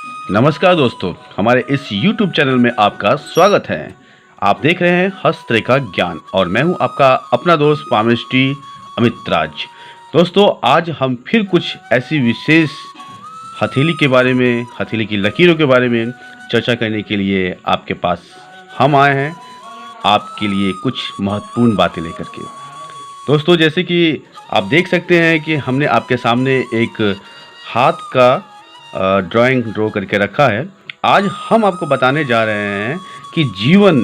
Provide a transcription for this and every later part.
नमस्कार दोस्तों, हमारे इस YouTube चैनल में आपका स्वागत है। आप देख रहे हैं हस्तरेखा ज्ञान और मैं हूं आपका अपना दोस्त पामिस्ट्री अमित राज। दोस्तों, आज हम फिर कुछ ऐसी विशेष हथेली के बारे में, हथेली की लकीरों के बारे में चर्चा करने के लिए आपके पास हम आए हैं, आपके लिए कुछ महत्वपूर्ण बातें लेकर के। दोस्तों, जैसे कि आप देख सकते हैं कि हमने आपके सामने एक हाथ का ड्राइंग ड्रॉ करके रखा है। आज हम आपको बताने जा रहे हैं कि जीवन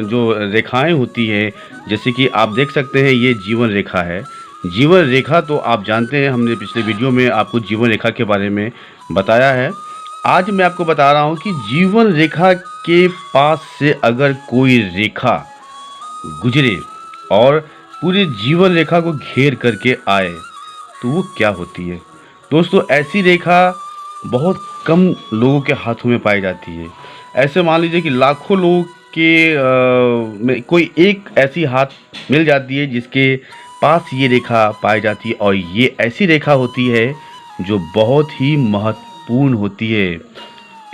जो रेखाएं होती हैं, जैसे कि आप देख सकते हैं ये जीवन रेखा है। जीवन रेखा तो आप जानते हैं, हमने पिछले वीडियो में आपको जीवन रेखा के बारे में बताया है। आज मैं आपको बता रहा हूं कि जीवन रेखा के पास से अगर कोई रेखा गुजरे और पूरे जीवन रेखा को घेर करके आए तो वो क्या होती है। दोस्तों, ऐसी रेखा बहुत कम लोगों के हाथों में पाई जाती है। ऐसे मान लीजिए कि लाखों लोगों के में कोई एक ऐसी हाथ मिल जाती है जिसके पास ये रेखा पाई जाती है, और ये ऐसी रेखा होती है जो बहुत ही महत्वपूर्ण होती है।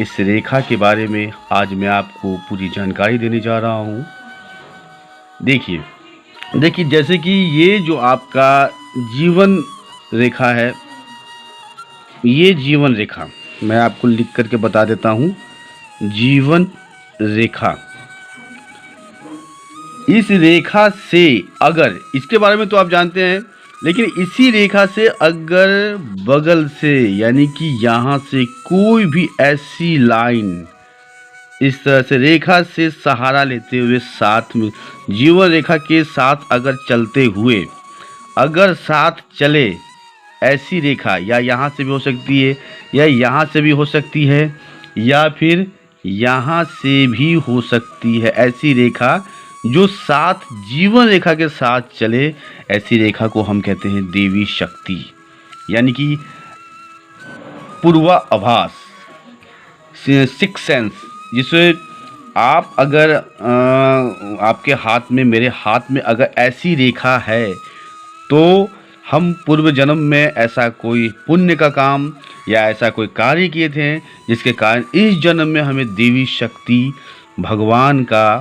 इस रेखा के बारे में आज मैं आपको पूरी जानकारी देने जा रहा हूँ। देखिए, जैसे कि ये जो आपका जीवन रेखा है, ये जीवन रेखा मैं आपको लिख करके बता देता हूँ। जीवन रेखा, इस रेखा से अगर, इसके बारे में तो आप जानते हैं, लेकिन इसी रेखा से अगर बगल से, यानी कि यहाँ से कोई भी ऐसी लाइन इस तरह से रेखा से सहारा लेते हुए साथ में, जीवन रेखा के साथ अगर चलते हुए, अगर साथ चले ऐसी रेखा, या यहाँ से भी हो सकती है, या यहाँ से भी हो सकती है, या फिर यहाँ से भी हो सकती है, ऐसी रेखा जो साथ जीवन रेखा के साथ चले, ऐसी रेखा को हम कहते हैं देवी शक्ति, यानी कि पूर्वाभास, सिक्स सेंस। जिसे आप अगर आपके हाथ में, मेरे हाथ में अगर ऐसी रेखा है तो हम पूर्व जन्म में ऐसा कोई पुण्य का काम या ऐसा कोई कार्य किए थे जिसके कारण इस जन्म में हमें देवी शक्ति, भगवान का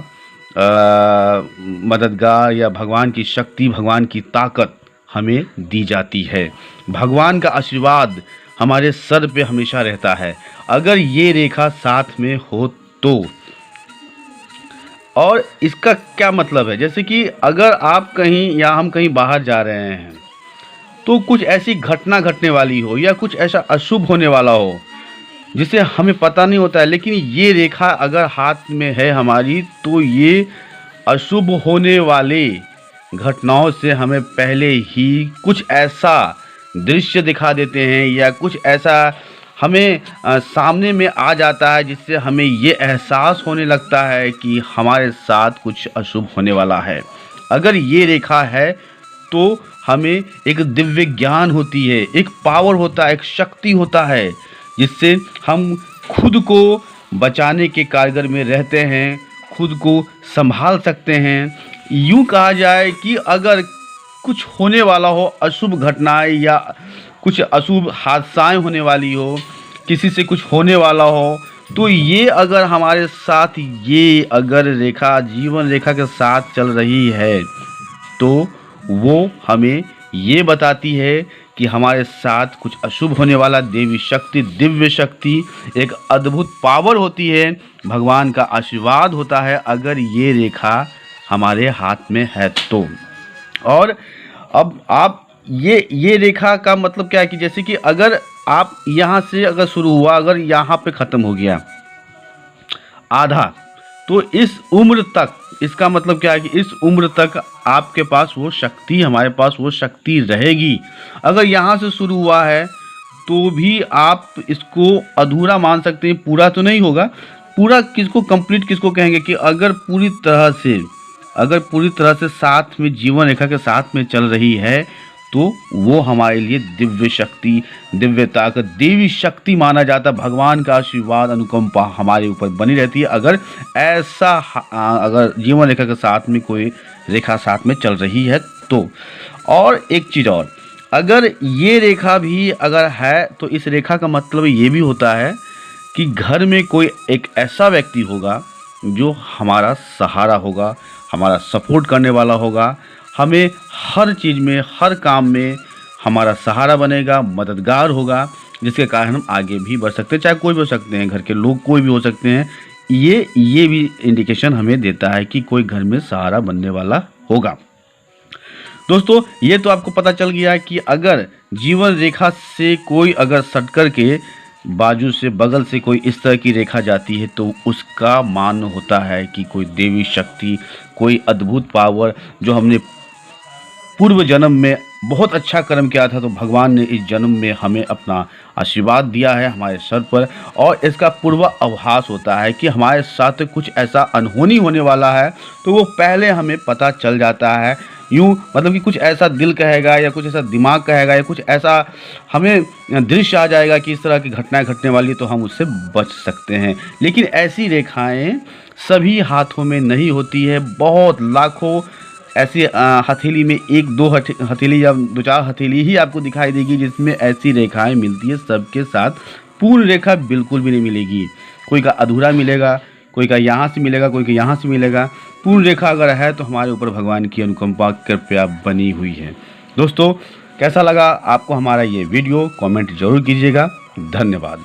मददगार, या भगवान की शक्ति, भगवान की ताकत हमें दी जाती है। भगवान का आशीर्वाद हमारे सर पे हमेशा रहता है अगर ये रेखा साथ में हो तो। और इसका क्या मतलब है, जैसे कि अगर आप कहीं या हम कहीं बाहर जा रहे हैं तो कुछ ऐसी घटना घटने वाली हो, या कुछ ऐसा अशुभ होने वाला हो जिसे हमें पता नहीं होता है, लेकिन ये रेखा अगर हाथ में है हमारी, तो ये अशुभ होने वाले घटनाओं से हमें पहले ही कुछ ऐसा दृश्य दिखा देते हैं, या कुछ ऐसा हमें सामने में आ जाता है जिससे हमें ये एहसास होने लगता है कि हमारे साथ कुछ अशुभ होने वाला है। अगर ये रेखा है तो हमें एक दिव्य ज्ञान होती है, एक पावर होता है, एक शक्ति होता है, जिससे हम खुद को बचाने के कारगर में रहते हैं, खुद को संभाल सकते हैं। यूँ कहा जाए कि अगर कुछ होने वाला हो, अशुभ घटनाएं या कुछ अशुभ हादसाएं होने वाली हो, किसी से कुछ होने वाला हो, तो ये अगर हमारे साथ, ये अगर रेखा जीवन रेखा के साथ चल रही है तो वो हमें ये बताती है कि हमारे साथ कुछ अशुभ होने वाला। देवी शक्ति, दिव्य शक्ति, एक अद्भुत पावर होती है, भगवान का आशीर्वाद होता है अगर ये रेखा हमारे हाथ में है तो। और अब आप ये रेखा का मतलब क्या है कि जैसे कि अगर आप यहाँ से अगर शुरू हुआ, अगर यहाँ पे ख़त्म हो गया आधा, तो इस उम्र तक, इसका मतलब क्या है कि इस उम्र तक आपके पास वो शक्ति, हमारे पास वो शक्ति रहेगी। अगर यहाँ से शुरू हुआ है तो भी आप इसको अधूरा मान सकते हैं, पूरा तो नहीं होगा। पूरा किसको, कंप्लीट किसको कहेंगे कि अगर पूरी तरह से साथ में, जीवन रेखा के साथ में चल रही है, तो वो हमारे लिए दिव्य शक्ति, दिव्य ताकत, देवी शक्ति माना जाता है। भगवान का आशीर्वाद, अनुकंपा हमारे ऊपर बनी रहती है अगर ऐसा, अगर जीवन रेखा के साथ में कोई रेखा साथ में चल रही है तो। और एक चीज़ और, अगर ये रेखा भी अगर है तो इस रेखा का मतलब ये भी होता है कि घर में कोई एक ऐसा व्यक्ति होगा जो हमारा सहारा होगा, हमारा सपोर्ट करने वाला होगा, हमें हर चीज़ में, हर काम में हमारा सहारा बनेगा, मददगार होगा, जिसके कारण हम आगे भी बढ़ सकते हैं। चाहे कोई भी हो सकते हैं, घर के लोग कोई भी हो सकते हैं। ये भी इंडिकेशन हमें देता है कि कोई घर में सहारा बनने वाला होगा। दोस्तों, ये तो आपको पता चल गया कि अगर जीवन रेखा से कोई अगर सट कर के बाजू से, बगल से कोई इस तरह की रेखा जाती है तो उसका मान होता है कि कोई देवी शक्ति, कोई अद्भुत पावर, जो हमने पूर्व जन्म में बहुत अच्छा कर्म किया था तो भगवान ने इस जन्म में हमें अपना आशीर्वाद दिया है हमारे सर पर, और इसका पूर्व आभास होता है कि हमारे साथ कुछ ऐसा अनहोनी होने वाला है, तो वो पहले हमें पता चल जाता है। यूँ मतलब कि कुछ ऐसा दिल कहेगा या कुछ ऐसा दिमाग कहेगा या कुछ ऐसा हमें दृश्य आ जाएगा कि इस तरह की घटनाएं घटने वाली, तो हम उससे बच सकते हैं। लेकिन ऐसी रेखाएं सभी हाथों में नहीं होती है। बहुत लाखों ऐसी हथेली में एक दो हथेली या दो चार हथेली ही आपको दिखाई देगी जिसमें ऐसी रेखाएं मिलती है। सबके साथ पूर्ण रेखा बिल्कुल भी नहीं मिलेगी। कोई का अधूरा मिलेगा, कोई का यहाँ से मिलेगा, कोई का यहाँ से मिलेगा। पूर्ण रेखा अगर है तो हमारे ऊपर भगवान की अनुकंपा कृपया बनी हुई है। दोस्तों, कैसा लगा आपको हमारा ये वीडियो? कमेंट जरूर कीजिएगा। धन्यवाद।